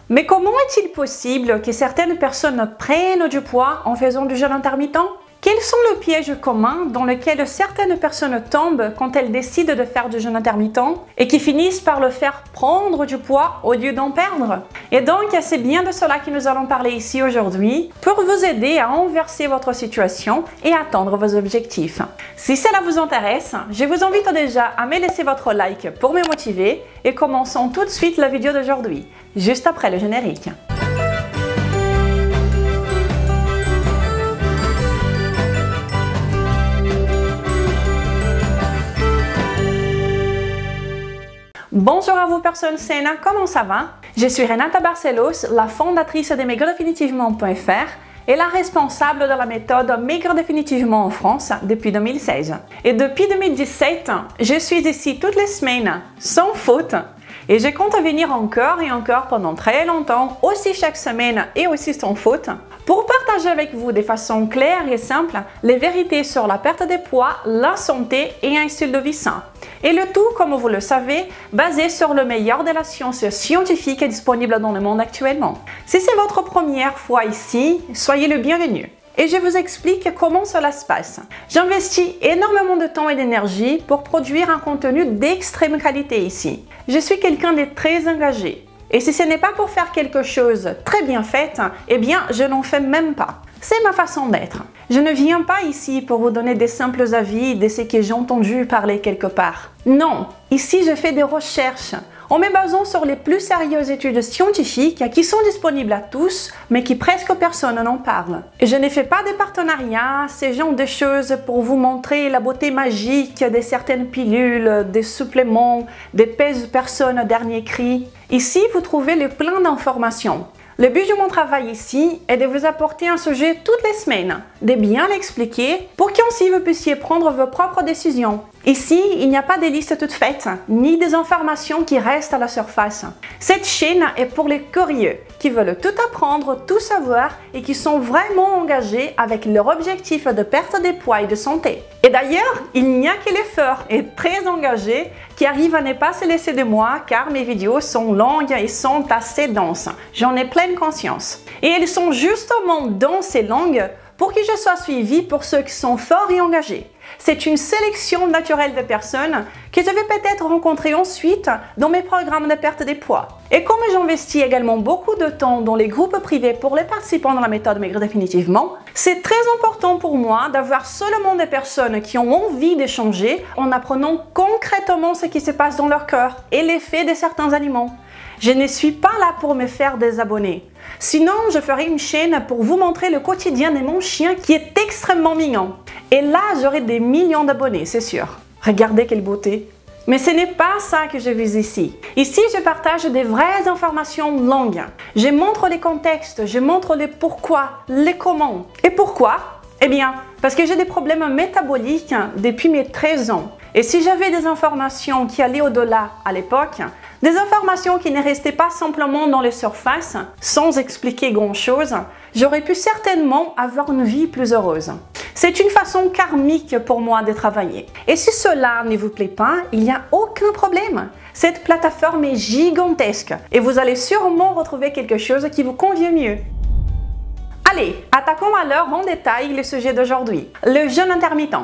Mais comment est-il possible que certaines personnes prennent du poids en faisant du jeûne intermittent? Quels sont les pièges communs dans lesquels certaines personnes tombent quand elles décident de faire du jeûne intermittent et qui finissent par le faire prendre du poids au lieu d'en perdre? Et donc, c'est bien de cela que nous allons parler ici aujourd'hui pour vous aider à inverser votre situation et atteindre vos objectifs. Si cela vous intéresse, je vous invite déjà à me laisser votre like pour me motiver et commençons tout de suite la vidéo d'aujourd'hui, juste après le générique. Bonjour à vous personnes saines, comment ça va? Je suis Renata Barcelos, la fondatrice de maigredefinitivement.fr et la responsable de la méthode Maigre Définitivement en France depuis 2016. Et depuis 2017, je suis ici toutes les semaines, sans faute, et je compte venir encore et encore pendant très longtemps, aussi chaque semaine et aussi sans faute, pour partager avec vous de façon claire et simple les vérités sur la perte de poids, la santé et un style de vie sain. Et le tout, comme vous le savez, basé sur le meilleur de la science scientifique disponible dans le monde actuellement. Si c'est votre première fois ici, soyez le bienvenu. Et je vous explique comment cela se passe. J'investis énormément de temps et d'énergie pour produire un contenu d'extrême qualité ici. Je suis quelqu'un de très engagé. Et si ce n'est pas pour faire quelque chose très bien fait, eh bien, je n'en fais même pas. C'est ma façon d'être. Je ne viens pas ici pour vous donner des simples avis de ce que j'ai entendu parler quelque part. Non, ici je fais des recherches en me basant sur les plus sérieuses études scientifiques qui sont disponibles à tous, mais qui presque personne n'en parle. Et je ne fais pas de partenariats, ce genre de choses pour vous montrer la beauté magique de certaines pilules, des suppléments, des pèse-personnes dernier cri. Ici, vous trouvez le plein d'informations. Le but de mon travail ici est de vous apporter un sujet toutes les semaines, de bien l'expliquer pour qu'ainsi vous puissiez prendre vos propres décisions. Ici, il n'y a pas des listes toutes faites, ni des informations qui restent à la surface. Cette chaîne est pour les curieux, qui veulent tout apprendre, tout savoir et qui sont vraiment engagés avec leur objectif de perte de poids et de santé. Et d'ailleurs, il n'y a que les forts et très engagés qui arrivent à ne pas se laisser de moi car mes vidéos sont longues et sont assez denses. J'en ai pleine conscience. Et elles sont justement denses et longues pour que je sois suivie pour ceux qui sont forts et engagés. C'est une sélection naturelle de personnes que je vais peut-être rencontrer ensuite dans mes programmes de perte de poids. Et comme j'investis également beaucoup de temps dans les groupes privés pour les participants dans la méthode Maigre Définitivement, c'est très important pour moi d'avoir seulement des personnes qui ont envie d'échanger en apprenant concrètement ce qui se passe dans leur corps et l'effet de certains aliments. Je ne suis pas là pour me faire des abonnés. Sinon, je ferai une chaîne pour vous montrer le quotidien de mon chien qui est extrêmement mignon. Et là, j'aurai des millions d'abonnés, c'est sûr. Regardez quelle beauté! Mais ce n'est pas ça que je vise ici. Ici, je partage des vraies informations longues. Je montre les contextes, je montre les pourquoi, les comment. Et pourquoi? Eh bien, parce que j'ai des problèmes métaboliques depuis mes 13 ans. Et si j'avais des informations qui allaient au-delà à l'époque, des informations qui ne restaient pas simplement dans les surfaces, sans expliquer grand-chose, j'aurais pu certainement avoir une vie plus heureuse. C'est une façon karmique pour moi de travailler. Et si cela ne vous plaît pas, il n'y a aucun problème. Cette plateforme est gigantesque et vous allez sûrement retrouver quelque chose qui vous convient mieux. Allez, attaquons alors en détail le sujet d'aujourd'hui, le jeûne intermittent.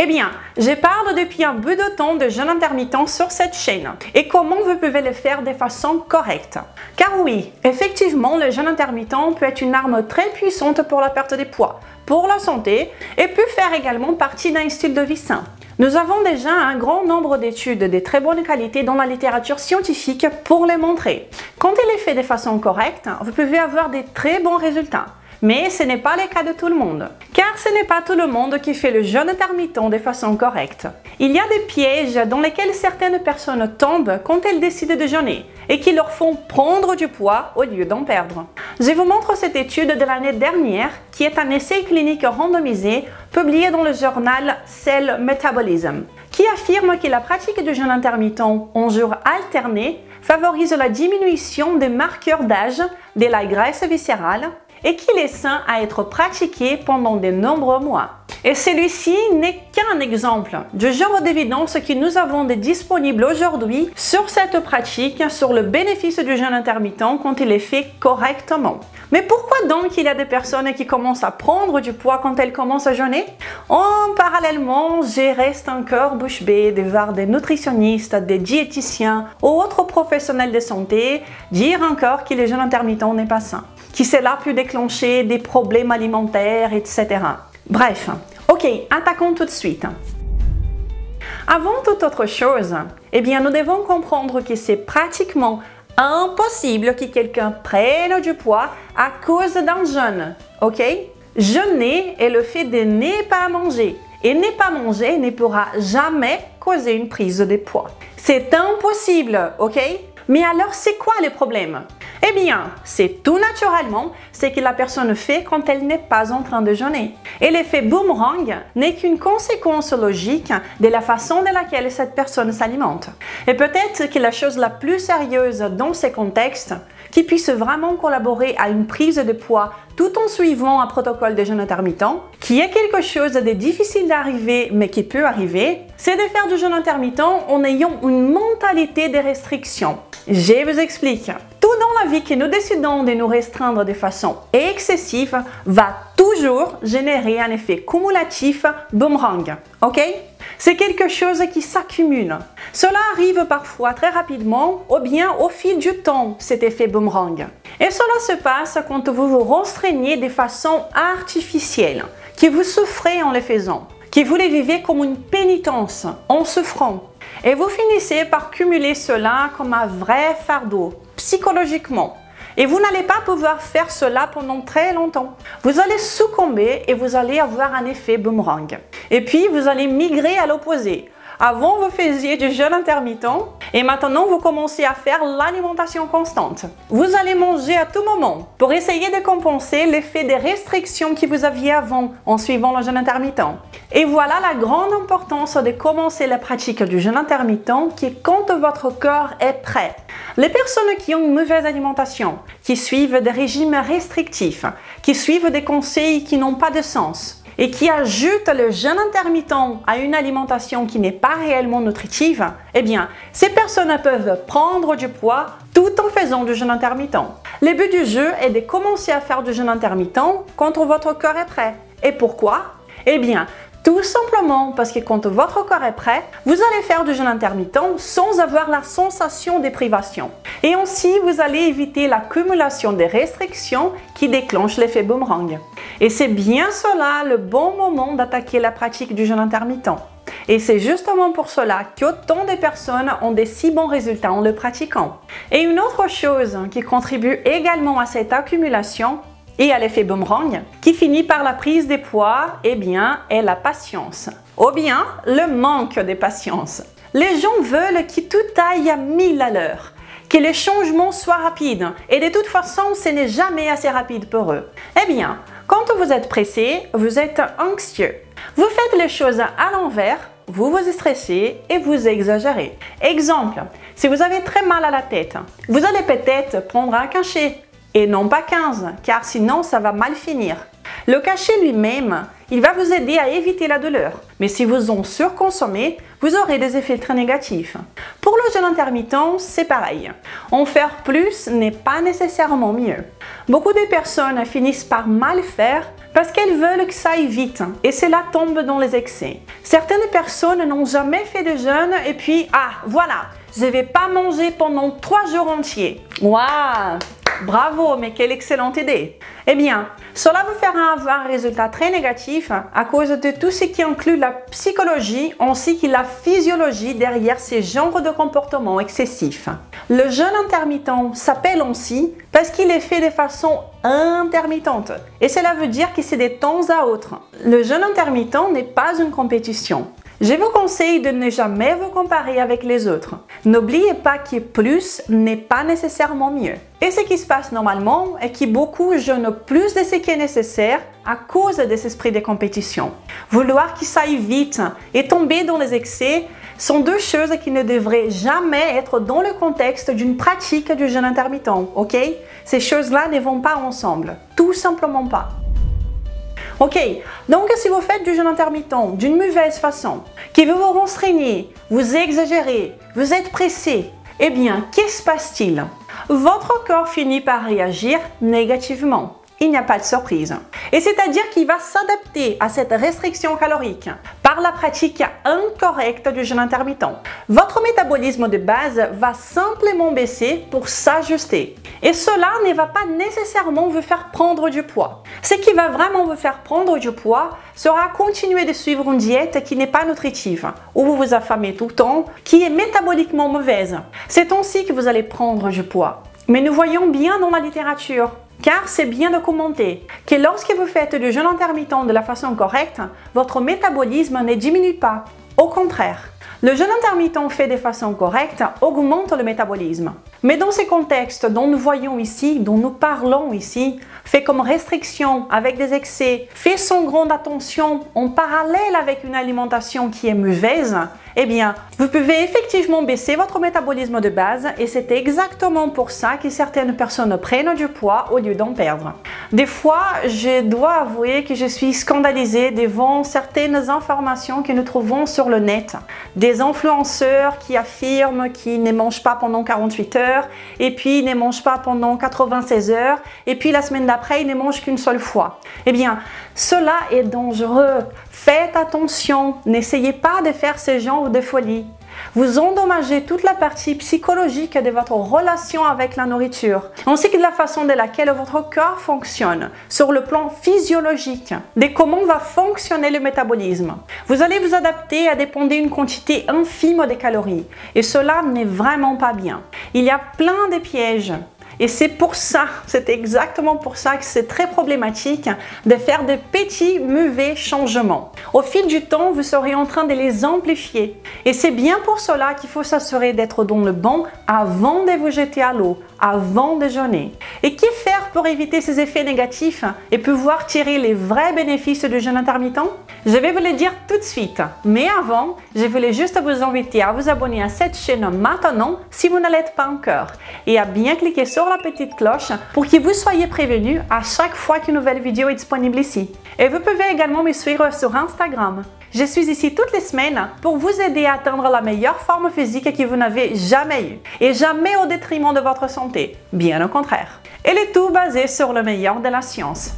Eh bien, je parle depuis un bout de temps de jeûne intermittent sur cette chaîne et comment vous pouvez le faire de façon correcte. Car oui, effectivement, le jeûne intermittent peut être une arme très puissante pour la perte de poids, pour la santé et peut faire également partie d'un style de vie sain. Nous avons déjà un grand nombre d'études de très bonne qualité dans la littérature scientifique pour les montrer. Quand il est fait de façon correcte, vous pouvez avoir des très bons résultats. Mais ce n'est pas le cas de tout le monde, car ce n'est pas tout le monde qui fait le jeûne intermittent de façon correcte. Il y a des pièges dans lesquels certaines personnes tombent quand elles décident de jeûner et qui leur font prendre du poids au lieu d'en perdre. Je vous montre cette étude de l'année dernière qui est un essai clinique randomisé publié dans le journal Cell Metabolism, qui affirme que la pratique du jeûne intermittent en jours alternés favorise la diminution des marqueurs d'âge, de la graisse viscérale, et qu'il est sain à être pratiqué pendant de nombreux mois. Et celui-ci n'est qu'un exemple du genre d'évidence que nous avons de disponible aujourd'hui sur cette pratique, sur le bénéfice du jeûne intermittent quand il est fait correctement. Mais pourquoi donc il y a des personnes qui commencent à prendre du poids quand elles commencent à jeûner? Parallèlement, je reste encore bouche bée de voir des nutritionnistes, des diététiciens ou autres professionnels de santé dire encore que le jeûne intermittent n'est pas sain, que cela peut déclencher des problèmes alimentaires, etc. Bref, ok, attaquons tout de suite. Avant toute autre chose, nous devons comprendre que c'est pratiquement impossible que quelqu'un prenne du poids à cause d'un jeûne, ok? Jeûner est le fait de ne pas manger, et ne pas manger ne pourra jamais causer une prise de poids. C'est impossible, ok? Mais alors, c'est quoi le problème? C'est tout naturellement ce que la personne fait quand elle n'est pas en train de jeûner. Et l'effet boomerang n'est qu'une conséquence logique de la façon de laquelle cette personne s'alimente. Et peut-être que la chose la plus sérieuse dans ces contextes, qui puisse vraiment collaborer à une prise de poids tout en suivant un protocole de jeûne intermittent, qui est quelque chose de difficile d'arriver mais qui peut arriver, c'est de faire du jeûne intermittent en ayant une mentalité de restriction. Je vous explique. Tout dans la vie que nous décidons de nous restreindre de façon excessive va toujours générer un effet cumulatif boomerang, ok? C'est quelque chose qui s'accumule. Cela arrive parfois très rapidement ou bien au fil du temps, cet effet boomerang. Et cela se passe quand vous vous restreignez de façon artificielle, que vous souffrez en le faisant, que vous le vivez comme une pénitence, en souffrant. Et vous finissez par cumuler cela comme un vrai fardeau, psychologiquement. Et vous n'allez pas pouvoir faire cela pendant très longtemps. Vous allez succomber et vous allez avoir un effet boomerang. Et puis, vous allez migrer à l'opposé. Avant, vous faisiez du jeûne intermittent et maintenant, vous commencez à faire l'alimentation constante. Vous allez manger à tout moment pour essayer de compenser l'effet des restrictions que vous aviez avant en suivant le jeûne intermittent. Et voilà la grande importance de commencer la pratique du jeûne intermittent qui est quand votre corps est prêt. Les personnes qui ont une mauvaise alimentation, qui suivent des régimes restrictifs, qui suivent des conseils qui n'ont pas de sens, et qui ajoutent le jeûne intermittent à une alimentation qui n'est pas réellement nutritive, ces personnes peuvent prendre du poids tout en faisant du jeûne intermittent. Le but du jeu est de commencer à faire du jeûne intermittent quand votre corps est prêt. Et pourquoi? Tout simplement parce que quand votre corps est prêt, vous allez faire du jeûne intermittent sans avoir la sensation de privation. Et ainsi, vous allez éviter l'accumulation des restrictions qui déclenchent l'effet boomerang. Et c'est bien cela le bon moment d'attaquer la pratique du jeûne intermittent. Et c'est justement pour cela qu'autant de personnes ont des si bons résultats en le pratiquant. Et une autre chose qui contribue également à cette accumulation et à l'effet boomerang, qui finit par la prise des poids, est la patience. Ou bien le manque de patience. Les gens veulent que tout aille à 1000 à l'heure, que les changements soient rapides, et de toute façon, ce n'est jamais assez rapide pour eux. Quand vous êtes pressé, vous êtes anxieux. Vous faites les choses à l'envers, vous vous stressez et vous exagérez. Exemple, si vous avez très mal à la tête, vous allez peut-être prendre un cachet et non pas 15, car sinon ça va mal finir. Le cachet lui-même, il va vous aider à éviter la douleur, mais si vous en surconsommez, vous aurez des effets très négatifs. Pour le jeûne intermittent, c'est pareil. En faire plus n'est pas nécessairement mieux. Beaucoup de personnes finissent par mal faire parce qu'elles veulent que ça aille vite et cela tombe dans les excès. Certaines personnes n'ont jamais fait de jeûne et puis, voilà, je ne vais pas manger pendant 3 jours entiers. Waouh! Bravo, mais quelle excellente idée! Cela vous fera avoir un résultat très négatif à cause de tout ce qui inclut la psychologie ainsi que la physiologie derrière ces genres de comportements excessifs. Le jeûne intermittent s'appelle ainsi parce qu'il est fait de façon intermittente et cela veut dire que c'est de temps à autre. Le jeûne intermittent n'est pas une compétition. Je vous conseille de ne jamais vous comparer avec les autres. N'oubliez pas que plus n'est pas nécessairement mieux. Et ce qui se passe normalement est que beaucoup jeûnent plus de ce qui est nécessaire à cause de cet esprit de compétition. Vouloir que ça aille vite et tomber dans les excès sont deux choses qui ne devraient jamais être dans le contexte d'une pratique du jeûne intermittent, ok? Ces choses-là ne vont pas ensemble, tout simplement pas. Ok, donc si vous faites du jeûne intermittent d'une mauvaise façon, que vous vous restreignez, vous exagérez, vous êtes pressé, eh bien, qu'est-ce qui se passe-t-il? Votre corps finit par réagir négativement. Il n'y a pas de surprise. Et c'est-à-dire qu'il va s'adapter à cette restriction calorique par la pratique incorrecte du jeûne intermittent. Votre métabolisme de base va simplement baisser pour s'ajuster. Et cela ne va pas nécessairement vous faire prendre du poids. Ce qui va vraiment vous faire prendre du poids sera continuer de suivre une diète qui n'est pas nutritive, où vous vous affamez tout le temps, qui est métaboliquement mauvaise. C'est ainsi que vous allez prendre du poids. Mais nous voyons bien dans la littérature, car c'est bien documenté, que lorsque vous faites du jeûne intermittent de la façon correcte, votre métabolisme ne diminue pas. Au contraire, le jeûne intermittent fait de façon correcte augmente le métabolisme. Mais dans ces contextes dont nous voyons ici, dont nous parlons ici, fait comme restriction avec des excès, fait sans grande attention en parallèle avec une alimentation qui est mauvaise, eh bien, vous pouvez effectivement baisser votre métabolisme de base et c'est exactement pour ça que certaines personnes prennent du poids au lieu d'en perdre. Des fois, je dois avouer que je suis scandalisée devant certaines informations que nous trouvons sur le net. Des influenceurs qui affirment qu'ils ne mangent pas pendant 48 heures et puis ils ne mangent pas pendant 96 heures et puis la semaine d'après ils ne mangent qu'une seule fois. Eh bien, cela est dangereux. Faites attention, n'essayez pas de faire ce genre de folie. Vous endommagez toute la partie psychologique de votre relation avec la nourriture, ainsi que de la façon de laquelle votre corps fonctionne, sur le plan physiologique, de comment va fonctionner le métabolisme. Vous allez vous adapter à dépendre d'une quantité infime de calories, et cela n'est vraiment pas bien. Il y a plein de pièges. Et c'est pour ça, c'est exactement pour ça que c'est très problématique de faire de petits mauvais changements. Au fil du temps, vous serez en train de les amplifier. Et c'est bien pour cela qu'il faut s'assurer d'être dans le bon avant de vous jeter à l'eau, avant de jeûner. Et que faire pour éviter ces effets négatifs et pouvoir tirer les vrais bénéfices du jeûne intermittent? Je vais vous le dire tout de suite. Mais avant, je voulais juste vous inviter à vous abonner à cette chaîne maintenant si vous ne l'êtes pas encore et à bien cliquer sur la petite cloche pour que vous soyez prévenus à chaque fois qu'une nouvelle vidéo est disponible ici. Et vous pouvez également me suivre sur Instagram. Je suis ici toutes les semaines pour vous aider à atteindre la meilleure forme physique que vous n'avez jamais eue et jamais au détriment de votre santé, bien au contraire. Et le tout basé sur le meilleur de la science.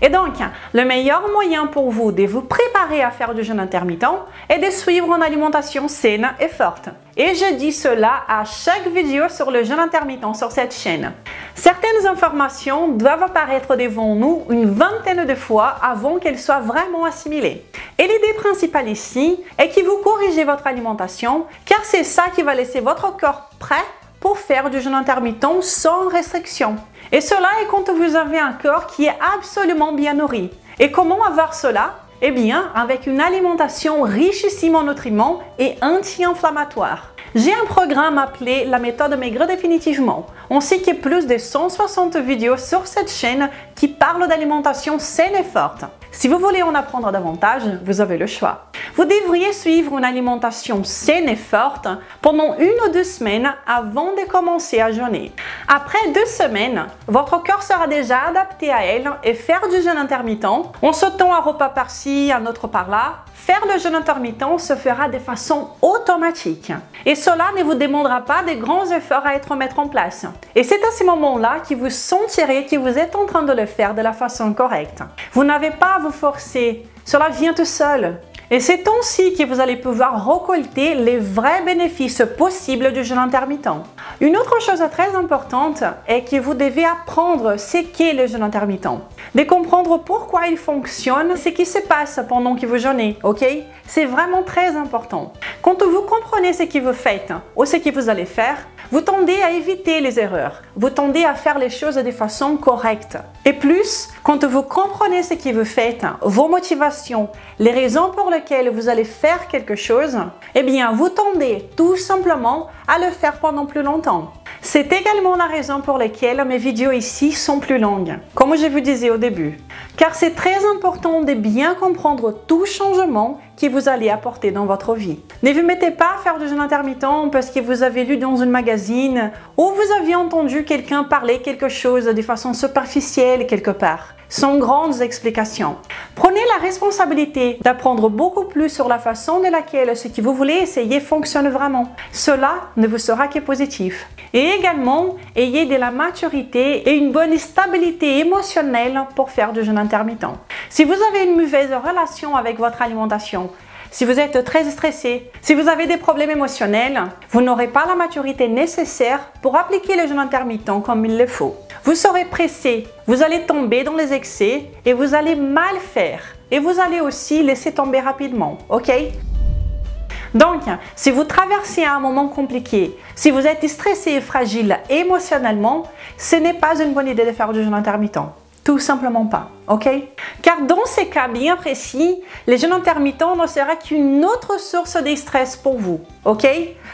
Et donc, le meilleur moyen pour vous de vous préparer à faire du jeûne intermittent est de suivre une alimentation saine et forte. Et je dis cela à chaque vidéo sur le jeûne intermittent sur cette chaîne. Certaines informations doivent apparaître devant nous une vingtaine de fois avant qu'elles soient vraiment assimilées. Et l'idée principale ici est que vous corrigez votre alimentation car c'est ça qui va laisser votre corps prêt pour faire du jeûne intermittent sans restriction. Et cela est quand vous avez un corps qui est absolument bien nourri. Et comment avoir cela? Eh bien, avec une alimentation richissime en nutriments et anti-inflammatoire. J'ai un programme appelé la méthode maigre définitivement, ainsi que plus de 160 vidéos sur cette chaîne qui parlent d'alimentation saine et forte. Si vous voulez en apprendre davantage, vous avez le choix. Vous devriez suivre une alimentation saine et forte pendant 1 ou 2 semaines avant de commencer à jeûner. Après 2 semaines, votre corps sera déjà adapté à elle et faire du jeûne intermittent, en sautant un repas par-ci, un autre par-là, faire le jeûne intermittent se fera de façon automatique. Et cela ne vous demandera pas de grands efforts à être mis en place. Et c'est à ce moment-là que vous sentirez que vous êtes en train de le faire de la façon correcte. Vous n'avez pas à vous forcer, cela vient tout seul. Et c'est ainsi que vous allez pouvoir récolter les vrais bénéfices possibles du jeûne intermittent. Une autre chose très importante est que vous devez apprendre ce qu'est le jeûne intermittent. De comprendre pourquoi il fonctionne, ce qui se passe pendant que vous jeûnez, ok? C'est vraiment très important. Quand vous comprenez ce que vous faites ou ce que vous allez faire, vous tendez à éviter les erreurs. Vous tendez à faire les choses de façon correcte. Et plus, quand vous comprenez ce que vous faites, vos motivations, les raisons pour lesquelles vous allez faire quelque chose, eh bien, vous tendez tout simplement à le faire pendant plus longtemps. C'est également la raison pour laquelle mes vidéos ici sont plus longues, comme je vous disais au début. Car c'est très important de bien comprendre tout changement que vous allez apporter dans votre vie. Ne vous mettez pas à faire du jeûne intermittent parce que vous avez lu dans un magazine ou vous aviez entendu quelqu'un parler quelque chose de façon superficielle quelque part, sans grandes explications. Prenez la responsabilité d'apprendre beaucoup plus sur la façon de laquelle ce que vous voulez essayer fonctionne vraiment. Cela ne vous sera que positif. Et également, ayez de la maturité et une bonne stabilité émotionnelle pour faire du jeûne intermittent. Si vous avez une mauvaise relation avec votre alimentation, si vous êtes très stressé, si vous avez des problèmes émotionnels, vous n'aurez pas la maturité nécessaire pour appliquer le jeûne intermittent comme il le faut. Vous serez pressé, vous allez tomber dans les excès et vous allez mal faire. Et vous allez aussi laisser tomber rapidement, ok? Donc, si vous traversez un moment compliqué, si vous êtes stressé et fragile émotionnellement, ce n'est pas une bonne idée de faire du jeûne intermittent. Tout simplement pas, ok? Car dans ces cas bien précis, le jeûne intermittent ne sera qu'une autre source de stress pour vous, ok?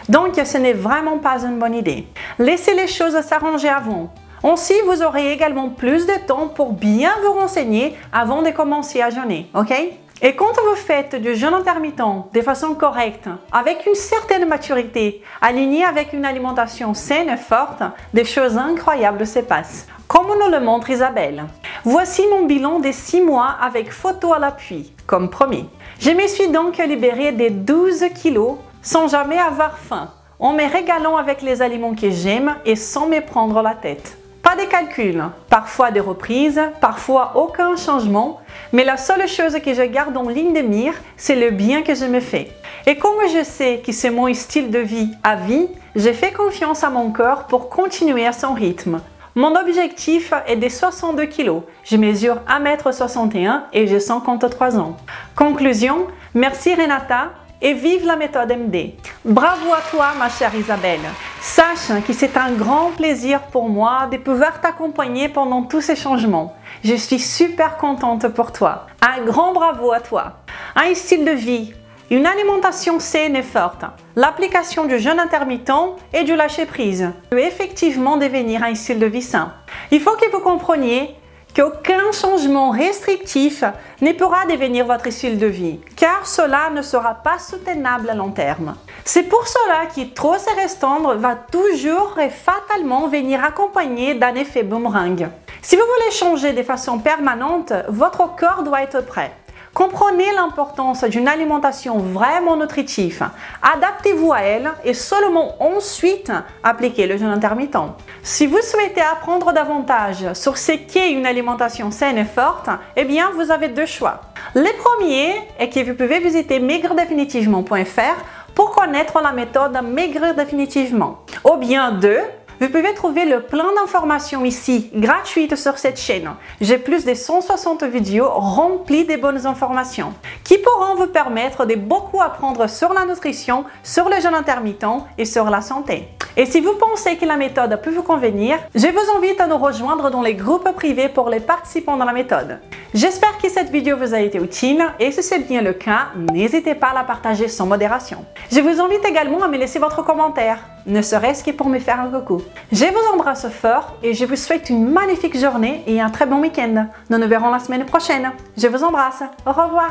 Donc, ce n'est vraiment pas une bonne idée. Laissez les choses s'arranger avant. Ainsi, vous aurez également plus de temps pour bien vous renseigner avant de commencer à jeûner, ok? Et quand vous faites du jeûne intermittent de façon correcte, avec une certaine maturité, alignée avec une alimentation saine et forte, des choses incroyables se passent. Comme nous le montre Isabelle. Voici mon bilan des 6 mois avec photo à l'appui, comme promis. Je me suis donc libérée des 12 kilos sans jamais avoir faim, en me régalant avec les aliments que j'aime et sans me prendre la tête. Pas de calcul, parfois des reprises, parfois aucun changement, mais la seule chose que je garde en ligne de mire, c'est le bien que je me fais. Et comme je sais que c'est mon style de vie à vie, je fais confiance à mon corps pour continuer à son rythme. Mon objectif est de 62 kg. Je mesure 1,61 m et j'ai 53 ans. Conclusion, merci Renata et vive la méthode MD. Bravo à toi ma chère Isabelle. Sache que c'est un grand plaisir pour moi de pouvoir t'accompagner pendant tous ces changements. Je suis super contente pour toi. Un grand bravo à toi. Un style de vie, une alimentation saine et forte, l'application du jeûne intermittent et du lâcher-prise peut effectivement devenir un style de vie sain. Il faut que vous compreniez qu'aucun changement restrictif ne pourra devenir votre style de vie, car cela ne sera pas soutenable à long terme. C'est pour cela que trop se restreindre va toujours et fatalement venir accompagné d'un effet boomerang. Si vous voulez changer de façon permanente, votre corps doit être prêt. Comprenez l'importance d'une alimentation vraiment nutritive. Adaptez-vous à elle et seulement ensuite appliquez le jeûne intermittent. Si vous souhaitez apprendre davantage sur ce qu'est une alimentation saine et forte, eh bien vous avez 2 choix. Le premier est que vous pouvez visiter maigredefinitivement.fr pour connaître la méthode Maigrir définitivement. Ou bien 2, vous pouvez trouver le plein d'informations ici, gratuites sur cette chaîne. J'ai plus de 160 vidéos remplies de bonnes informations qui pourront vous permettre de beaucoup apprendre sur la nutrition, sur le jeûne intermittent et sur la santé. Et si vous pensez que la méthode peut vous convenir, je vous invite à nous rejoindre dans les groupes privés pour les participants dans la méthode. J'espère que cette vidéo vous a été utile et si c'est bien le cas, n'hésitez pas à la partager sans modération. Je vous invite également à me laisser votre commentaire, ne serait-ce que pour me faire un coucou. Je vous embrasse fort et je vous souhaite une magnifique journée et un très bon week-end. Nous nous verrons la semaine prochaine. Je vous embrasse. Au revoir.